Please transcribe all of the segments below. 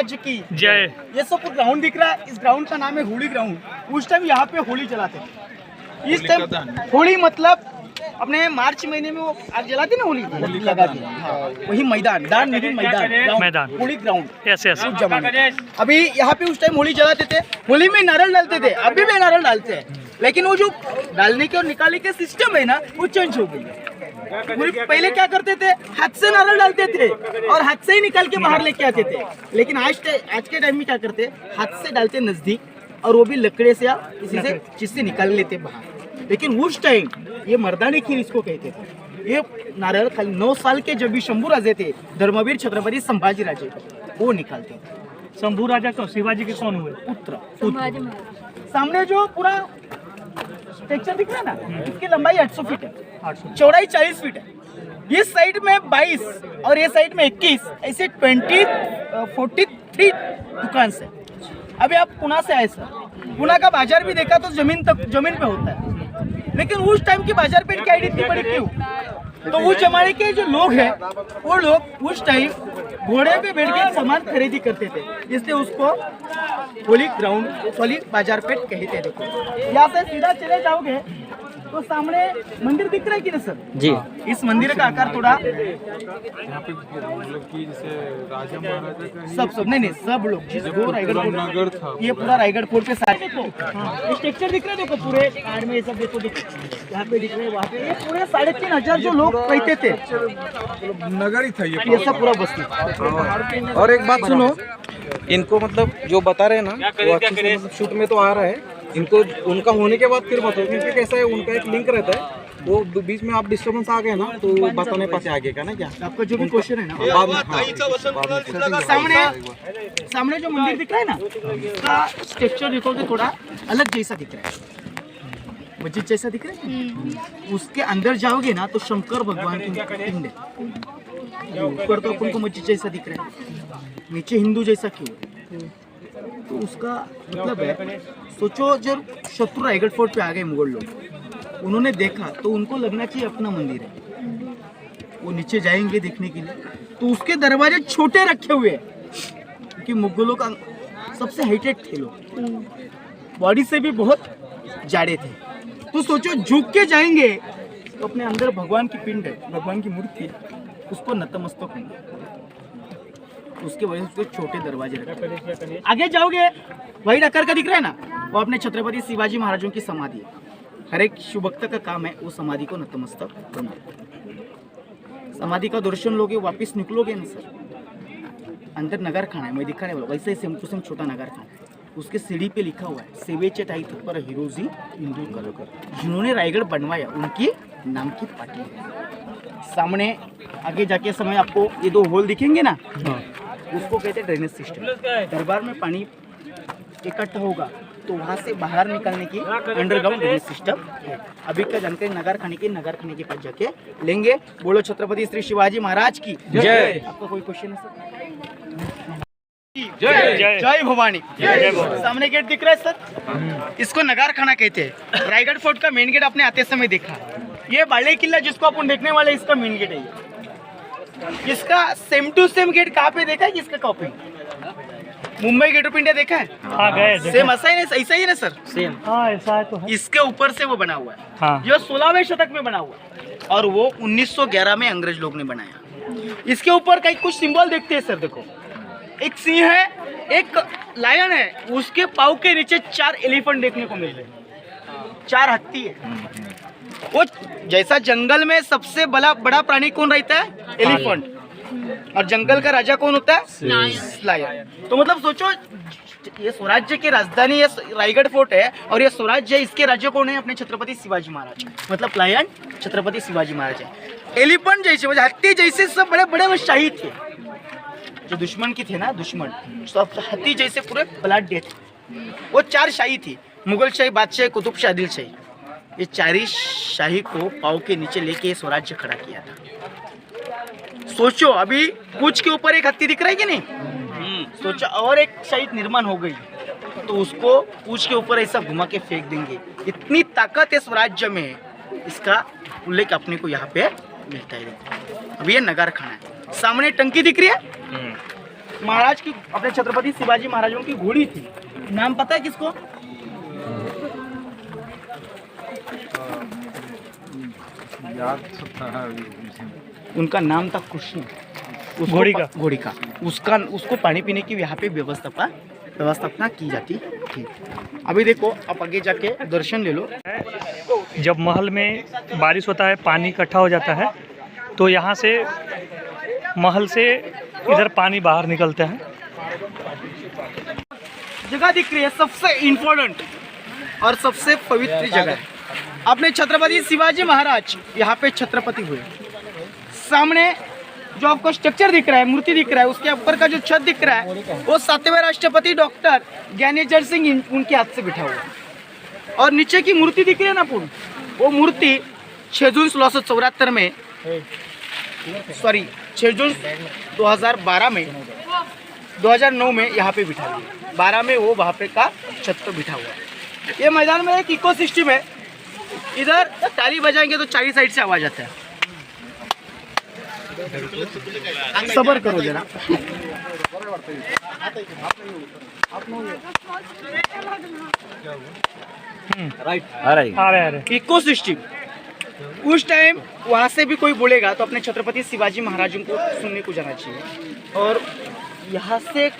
स्वराज्य की जय। ये सब ग्राउंड दिख रहा है, इस ग्राउंड का नाम है होली ग्राउंड। उस टाइम यहाँ पे होली जलाते थे। इस टाइम होली मतलब अपने मार्च महीने में वो आग जलाते ना, होली लगा दी। हाँ, वही मैदान, दान नहीं मैदान, होली ग्राउंड। Yes yes. उस जमाने अभी यहाँ पे उस टाइम होली जलाते थे, होली में नारियल डालते थे, अभी भी नारियल डालते हैं, लेकिन वो जो डालने के और निकालने के सिस्टम है ना, वो चेंज हो गई है। पहले क्या करते थे, हाथ से नारियल डालते थे और हाथ से ही निकाल के बाहर लेके आते थे, लेकिन आज के टाइम में क्या करते, हाथ से डालते नजदीक, और वो भी लकड़े से या किसी से चीज से निकाल लेते बाहर। लेकिन उस टाइम ये मर्दानी खीर इसको कहते थे। ये नारियल खाली 9 साल के जब भी शंभू राजे थे, धर्मवीर छत्रपति संभाजी राजे, वो निकालते थे। शंभू राजा को शिवाजी के कौन हुए? पुत्र। सामने जो पूरा स्ट्रक्चर दिख रहा है ना, इसकी लंबाई 800 फीट है, चौड़ाई 40 फीट है। इस साइड में 22 और ये साइड में 21, ऐसे 43 दुकान है। अभी आप पुणे से आए सर, पुणे का बाजार भी देखा तो जमीन पे होता है, लेकिन उस टाइम की बाजार पेट की आईडी इतनी बड़ी क्यों? तो उस जमाने के जो लोग हैं, वो लोग उस टाइम घोड़े पे बैठ के सामान खरीदी करते थे, इसलिए उसको होली ग्राउंड, होली बाजार पेट कहते हैं। देखो यहाँ से सीधा चले जाओगे तो सामने मंदिर दिख रहा है कि ना सर जी? इस मंदिर का आकार थोड़ा यहाँ पे मतलब कि जैसे राजा महाराजा सब नहीं सब लोग जिसको रायगढ़ नगर था, ये पूरा रायगढ़ फोर्ट पे सारे स्ट्रक्चर दिख रहे हैं। देखो पूरे कार्ड में ये सब देखो, यहाँ पे दिख रहे हैं, वहाँ पे ये पूरे 3,500 जो लोग रहते थे, नगर ही था ये सब पूरा बस्ती। और एक बात सुनो, इनको मतलब जो बता रहे हैं ना, वो अच्छे से मतलब शूट में तो आ रहा है, इनको उनका होने के बाद फिर बताओ, क्योंकि कैसा है उनका एक लिंक रहता है, वो बीच में आप डिस्टर्बेंस आ गए ना तो बता नहीं पाते आगे का ना। क्या आपका जो भी क्वेश्चन है ना, बाद में सामने जो मंदिर दिख रहा है ना, उसका स्ट्रक्चर देखोगे थोड़ा अलग जैसा दिख रहा है, मस्जिद जैसा दिख रहा है। उसके अंदर जाओगे ना तो शंकर भगवान की पिंड है। ऊपर तो अपन को मस्जिद जैसा दिख रहा है, नीचे हिंदू जैसा क्यों है? तो उसका मतलब है, सोचो जब शत्रु रायगढ़ फोर्ट पे आ गए मुगल लोग, उन्होंने देखा तो उनको लगना चाहिए अपना मंदिर है, वो नीचे जाएंगे देखने के लिए, तो उसके दरवाजे छोटे रखे हुए हैं, क्योंकि मुगलों का सबसे हाइटेड थे लोग, बॉडी से भी बहुत जाड़े थे। तो सोचो झुक के जाएंगे तो अपने अंदर भगवान की पिंड है, भगवान की मूर्ति, उसको नतमस्तक होंगे, उसके वजह से छोटे दरवाजे रखे। आगे जाओगे वही डकर का दिख रहा है ना, वो अपने छत्रपति शिवाजी महाराजों की समाधि है। हर एक शुभ भक्त का काम है वो समाधि को नतमस्तक करना। समाधि का दर्शन लोगे, वापिस निकलोगे ना सर, अंदर नगर खाना है, मैं दिखाने वाला वैसे ही सेम टू सेम छोटा नगर खाना है। उसके सीढ़ी पे लिखा हुआ है सेवेचे टाइट पर हिरोजी हिंदू कलकर, जिन्होंने रायगढ़ बनवाया उनकी नाम की पार्टी। सामने आगे जाके समय आपको ये 2 होल दिखेंगे ना, उसको कहते हैं ड्रेनेज सिस्टम। दरबार में पानी इकट्ठा होगा तो वहाँ से बाहर निकलने की अंडरग्राउंड ड्रेनेज सिस्टम है। अभी का जानकारी नगर खाने के पास जाके लेंगे। बोलो छत्रपति श्री शिवाजी महाराज की जय। आपका कोई क्वेश्चन है सर? जय जय भवानी। सामने गेट दिख रहा है सर, इसको नगार खाना कहते हैं। रायगढ़ फोर्ट का मेन गेट आपने आते समय देखा, ये बाले किला जिसको अपन देखने वाले, इसका मेन गेट है। इसका सेम टू सेम गेट कहाँ पे देखा है, इसका copy Mumbai gate of India देखा है? हाँ गए, सेम ऐसा ही है ना सर? सेम हाँ ऐसा है तो है। इसके ऊपर से वो बना हुआ है। हाँ। ये 16वें शतक में बना हुआ है और वो 1911 में अंग्रेज लोग ने बनाया। इसके ऊपर कई कुछ सिंबल देखते हैं सर, देखो एक सिंह है, एक लायन है, उसके पाँव के नीचे 4 एलिफेंट देखने को मिल रहे हैं, 4 हाथी है। वो जैसा जंगल में सबसे बड़ा प्राणी कौन रहता है? एलिफेंट। और जंगल का राजा कौन होता है? लायन। तो मतलब सोचो, ये स्वराज्य की राजधानी ये रायगढ़ फोर्ट है और ये स्वराज्य, इसके राज्य कौन है? अपने छत्रपति शिवाजी महाराज। मतलब लायन छत्रपति शिवाजी महाराज है। एलिफेंट जैसे, मतलब हाथी जैसे सब बड़े बड़े वो शाही थे, जो दुश्मन की थे ना, दुश्मन सब हाथी जैसे पूरे बलाढ्य थे। वो 4 शाही थी, मुगल शाही, बादशाही, कुतुब शाही, आदिल शाही। ये 4 ही शाही को पाँव के नीचे लेके स्वराज्य खड़ा किया था। सोचो अभी पूछ के ऊपर एक हाथी दिख रहा है कि नहीं? सोचो और एक शाही निर्माण हो गई तो उसको पूछ के ऊपर ऐसा घुमा के फेंक देंगे। इतनी ताकत है स्वराज्य में, इसका उल्लेख अपने को यहाँ पे मिलता है। अभी ये नगर खाना है। सामने टंकी दिख रही है, महाराज की, अपने छत्रपति शिवाजी महाराजों की घोड़ी थी। नाम पता है किसको? उनका नाम था कृष्ण। घोड़ी का उसको पानी पीने की यहाँ पे व्यवस्थापना की जाती थी। अभी देखो, आप आगे जाके दर्शन ले लो। जब महल में बारिश होता है, पानी इकट्ठा हो जाता है, तो यहाँ से महल से इधर पानी बाहर निकलता है। जगह दिख रही है सबसे इम्पोर्टेंट और सबसे पवित्र जगह है। अपने छत्रपति शिवाजी महाराज यहाँ पे छत्रपति हुए। सामने जो आपको स्ट्रक्चर दिख रहा है, मूर्ति दिख रहा है, उसके ऊपर का जो छत दिख रहा है, वो 7वें राष्ट्रपति डॉक्टर ज्ञानेश्वर सिंह उनके हाथ से बिठा हुआ है। और नीचे की मूर्ति दिख रही है ना पूर्ण, वो मूर्ति 6 जून 1674 में 6 जून 2009 में यहाँ पे बिठा हुआ। 12 में वो वहाँ पे का छत पे बिठा हुआ है। ये मैदान में एक इकोसिस्टम है। इधर ताली बजाएंगे तो चारों साइड से आवाज आता है। सबर करो जरा। इकोसिस्टम उस टाइम वहाँ से भी कोई बोलेगा तो अपने छत्रपति शिवाजी महाराजों को सुनने को जाना चाहिए, और यहाँ से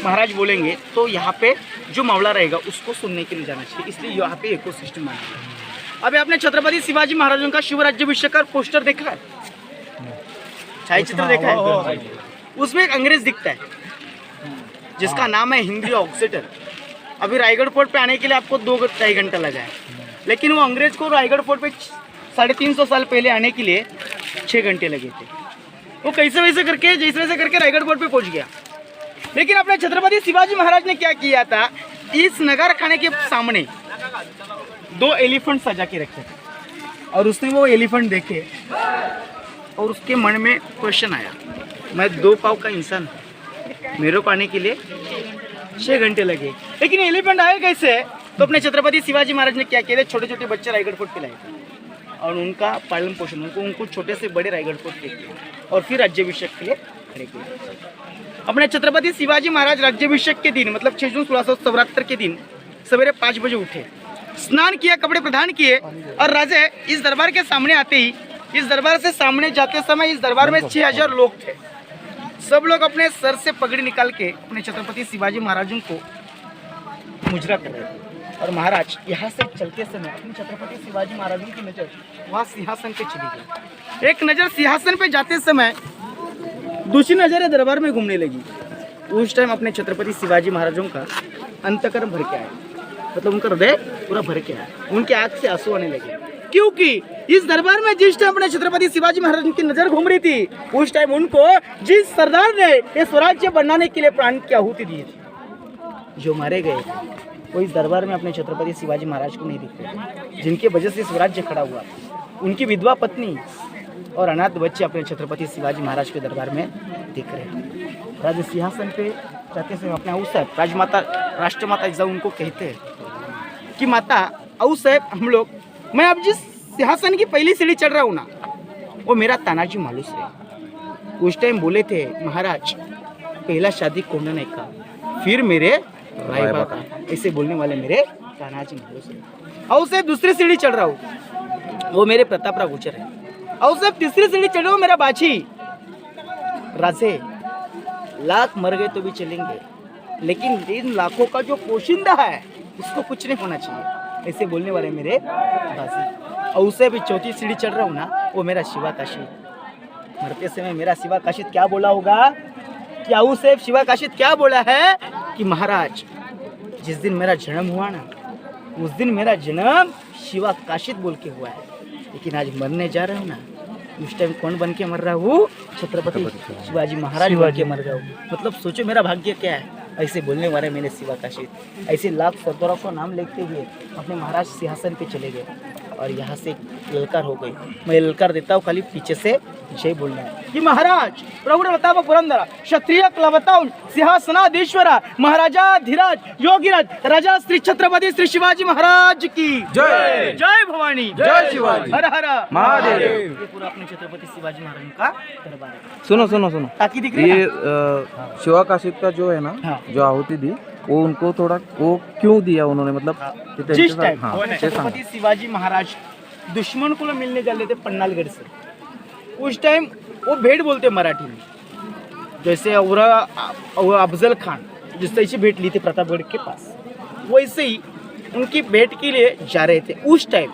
महाराज बोलेंगे तो यहाँ पे जो मावला रहेगा उसको सुनने के लिए जाना चाहिए। इसलिए यहाँ पे इकोसिस्टम माना है। अभी आपने छत्रपति शिवाजी महाराजों का शिव राज्याभिषेक का पोस्टर देखा है, छायाचित्र देखा है? उसमें एक अंग्रेज दिखता है जिसका नाम है हिंदी ऑक्सीटर। अभी रायगढ़ फोर्ट पे आने के लिए आपको 2-2.5 घंटा लगा है, लेकिन वो अंग्रेज को रायगढ़ फोर्ट पे 350 साल पहले आने के लिए 6 घंटे लगे थे। वो कैसे वैसे करके रायगढ़ फोर्ट पे पहुंच गया। लेकिन अपने छत्रपति शिवाजी महाराज ने क्या किया था, इस नगर खाने के सामने 2 एलिफेंट सजा के रखे थे, और उसने वो एलिफेंट देखे और उसके मन में क्वेश्चन आया, मैं 2 पाँव का इंसान, मेरे को आने के लिए 6 घंटे लगे, लेकिन एलिफेंट आए कैसे? तो अपने छत्रपति शिवाजी महाराज ने क्या किया, छोटे छोटे बच्चे रायगढ़ फोर्ट पे लाए थे और उनका पालन पोषण, उनको छोटे से बड़े रायगढ़ फोर्ट पे किया और फिर राज्याभिषेक के लिए खड़े किए। अपने छत्रपति शिवाजी महाराज राज्याभिषेक के दिन, मतलब 6 जून 1674 के दिन सवेरे 5 बजे उठे, स्नान किया, कपड़े प्रदान किए, और राजे इस दरबार के सामने आते ही, इस दरबार से सामने जाते समय इस दरबार में 6000 लोग थे। सब लोग अपने सर से पगड़ी निकाल के अपने छत्रपति शिवाजी महाराजों को मुजरा कर रहे थे। और महाराज यहाँ से चलते समय अपने छत्रपति शिवाजी महाराजों की नज़र वहाँ सिंहासन पे चली गई। एक नज़र सिंहासन पे जाते समय दूसरी नज़र दरबार में घूमने लगी। उस टाइम अपने छत्रपति शिवाजी महाराजों का अंतकरण भर के आया, मतलब उनका हृदय पूरा भर के आया, उनके आँख से आंसू आने लगे, क्योंकि इस दरबार में जिस टाइम अपने छत्रपति शिवाजी महाराज की नजर घूम रही थी, उस टाइम उनको जिस सरदार ने ये स्वराज्य बनाने के लिए प्राण की आहुति दी थी, जो मारे गए वो इस दरबार में अपने छत्रपति शिवाजी महाराज को नहीं दिखते, जिनकी वजह से स्वराज्य खड़ा हुआ। उनकी विधवा पत्नी और अनाथ बच्चे अपने छत्रपति शिवाजी महाराज के दरबार में दिख रहे हैं। राज सिंहासन पे जाते समय अपने आऊ साहब, राजमाता राष्ट्रमाता जब उनको कहते हैं कि माता आऊ साहब, हम लोग, मैं अब जिस सिंहासन की पहली सीढ़ी चढ़ रहा हूँ ना, वो मेरा तानाजी मालूस है। उस टाइम बोले थे महाराज, पहला शादी कोंडन का, फिर मेरे रायबा का, ऐसे बोलने वाले मेरे तानाजी मालूस है। आऊ साहब दूसरी सीढ़ी चढ़ रहा हूँ, वो मेरे प्रतापराव गुर्जर है। आऊ साहब तीसरी सीढ़ी चढ़ रहा हूँ, मेरा बाछी राजे, लाख मर गए तो भी चलेंगे, लेकिन इन लाखों का जो पोशिंदा है उसको कुछ नहीं होना चाहिए, ऐसे बोलने वाले मेरे बासी। और उससे भी चौथी सीढ़ी चढ़ रहा हूँ ना, वो मेरा शिवा काशिद। मरते समय मेरा शिवा काशिद क्या बोला होगा, क्या उसे शिवा काशिद क्या बोला है कि महाराज जिस दिन मेरा जन्म हुआ ना, उस दिन मेरा जन्म शिवा काशिद बोल के हुआ है, लेकिन आज मरने जा रहा हूँ ना, उस टाइम कौन बन के मर रहा हूँ, छत्रपति शिवाजी महाराज बन के मर रहा हूँ। मतलब सोचो मेरा भाग्य क्या है, ऐसे बोलने वाले मेरे शिवा काशिद। ऐसे लाख सरदारों को नाम लेते हुए अपने महाराज सिंहासन पे चले गए। और यहाँ से ललकार हो गई। मैं ललकार देता हूँ, खाली पीछे से जय बोलना है कि महाराज प्रभु बताओ पुरंदरा क्षत्रिय क्लवताउन सिंहासनाधीश्वरा महाराजा धीराज योगीराज राजा श्री छत्रपति श्री शिवाजी महाराज की जय। जय भवानी, जय शिवाजी, हर हर महादेव। ये पूरा अपने छत्रपति शिवाजी महाराज का दरबार है। सुनो सुनो सुनो, ताकि दिख रही है ये ना? शिवा काशिद का जो है ना, हाँ। जो आहुति दी, वो उनको थोड़ा वो क्यों दिया उन्होंने, मतलब कि त्यांच्या जिस साथ- टाइम हाँ, ते सांगा. छत्रपति शिवाजी महाराज दुश्मन को मिलने जाते थे पन्नालगढ़ से, उस टाइम वो भेंट बोलते मराठी में, जैसे अफजल खान जिस तरह से भेंट ली थी प्रतापगढ़ के पास, वैसे ही उनकी भेंट के लिए जा रहे थे उस टाइम।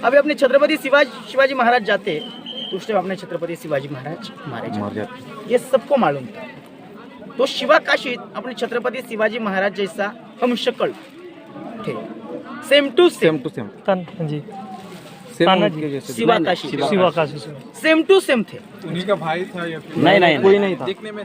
अभी अपने छत्रपति शिवाजी महाराज जाते तो उस टाइम अपने छत्रपति शिवाजी महाराज मारे मर जाते, जाते. ये सबको मालूम था। तो शिवा काशी अपने छत्रपति शिवाजी महाराज जैसा हम शक्ल थे, same to same to same, जी सेम तानाजी. उनके जैसे. शिवा काशी शिवा काशी से सेम टू सेम थे, उन्हीं का भाई था या फिर नहीं कोई नहीं था. देखने में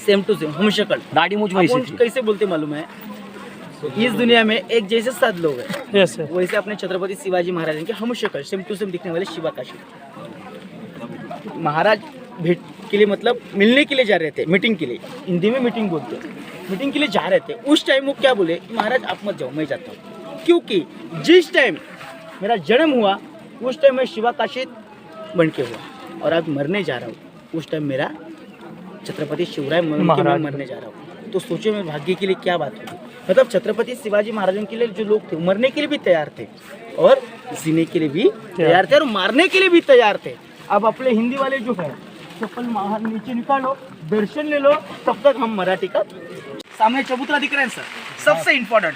सेम टू सेम हम शक्ल। दाढ़ी मुझ वैसी अपन थी। कैसे बोलते मालूम है, इस दुनिया में एक जैसे 7 लोग हैं, यस सर। वैसे अपने छत्रपति शिवाजी महाराज के हम शक्ल सेम टू सेम दिखने वाले शिवा काशी महाराज भेंट के लिए, मतलब मिलने के लिए जा रहे थे, मीटिंग के लिए, हिंदी में मीटिंग बोलते हैं, मीटिंग के लिए जा रहे थे। उस टाइम वो क्या बोले, महाराज आप मत जाओ, मैं जाता हूँ, क्योंकि जिस टाइम मेरा जन्म हुआ उस टाइम मैं शिवा काशी बन के हुआ, और अब मरने जा रहा हूँ उस टाइम मेरा छत्रपति शिवराय मैं मरने जा रहा हूँ। तो सोचो मेरे भाग्य के लिए क्या बात होगी, मतलब छत्रपति शिवाजी महाराजों के लिए जो लोग थे मरने के लिए भी तैयार थे और जीने के लिए भी तैयार थे और मारने के लिए भी तैयार थे। अब अपने हिंदी वाले जो है चप्पल बाहर नीचे निकालो, दर्शन ले लो, तब तक हम मराठी का सामने चबूतरा दिख रहे हैं सर, सबसे इम्पोर्टेंट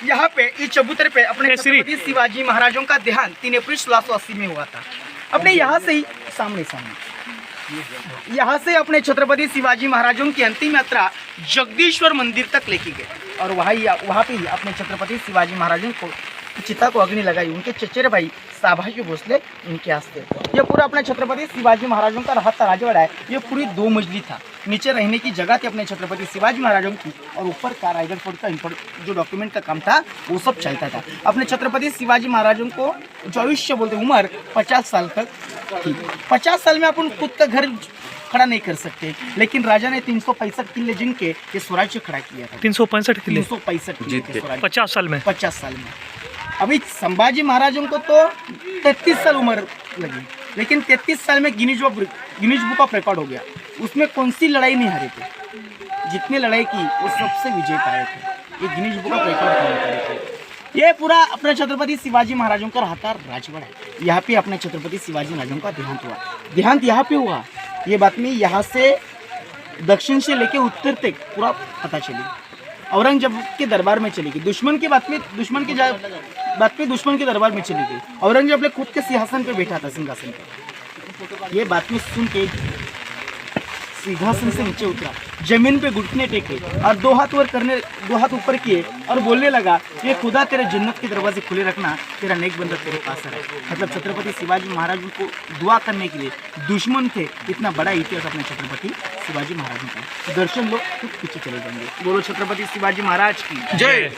यहाँ पे इस चबूतरे पे अपने छत्रपति शिवाजी महाराजों का देहांत 3 अप्रैल 1680 में हुआ था। अपने यहाँ से ही सामने यहाँ से अपने छत्रपति शिवाजी महाराजों की अंतिम यात्रा जगदीश्वर मंदिर तक लेके गए और वहाँ पे ही अपने छत्रपति शिवाजी महाराजों को चिता को अग्नि लगाई। उनके चचेरे भाई साभाजी भोसले उनके आस्ते। ये पूरा अपने छत्रपति शिवाजी महाराजों का रहता राजवाड़ा है। ये पूरी 2 मंजिली था, नीचे रहने की जगह थी अपने छत्रपति शिवाजी महाराजों की, और ऊपर का रायगढ़ फोर्ट का जो डॉक्यूमेंट का काम था वो सब चलता था। अपने छत्रपति शिवाजी महाराजों को जो आयुष्य बोलते उम्र 50 साल तक थी। 50 साल में अपन खुद का घर खड़ा नहीं कर सकते, लेकिन राजा ने 365 किले जिन के ये स्वराज्य खड़ा किया था। 365 किले 365 किले के स्वराज्य 50 साल में। 50 साल में। अभी संभाजी महाराजों को तो 33 साल उम्र लगी, लेकिन 33 साल में गिनीज बुक ऑफ रिकॉर्ड हो गया। उसमें कौन सी लड़ाई नहीं हारे थे, जितनी लड़ाई की वो सबसे विजय पाए थे। ये गिनीज बुक ऑफ रिकॉर्ड करने थे। ये पूरा अपने छत्रपति शिवाजी महाराजों का रहता राजवाड़ा है। यहाँ पे अपने छत्रपति शिवाजी महाराजों का देहांत हुआ। देहांत यहाँ पे हुआ, ये बातमी यहाँ से दक्षिण से लेके उत्तर तक पूरा पता चली। औरंगजेब के दरबार में चली गई, दुश्मन के दुश्मन के दरबार में चली गई। औरंगजेब ने खुद के सिंहासन पे बैठा था, सिंहासन पे। ये बातमी सुन के सिंहासन से नीचे उतरा, जमीन पे घुटने टेके और 2 हाथ ऊपर किए और बोलने लगा, ये खुदा तेरे जन्नत के दरवाजे खुले रखना, तेरा नेक बंदा तेरे पास है। मतलब छत्रपति शिवाजी महाराज को दुआ करने के लिए दुश्मन थे। इतना बड़ा इतिहास अपने छत्रपति शिवाजी महाराज का। दर्शन लो तो पीछे चले जाएंगे। बोलो छत्रपति शिवाजी महाराज की जय।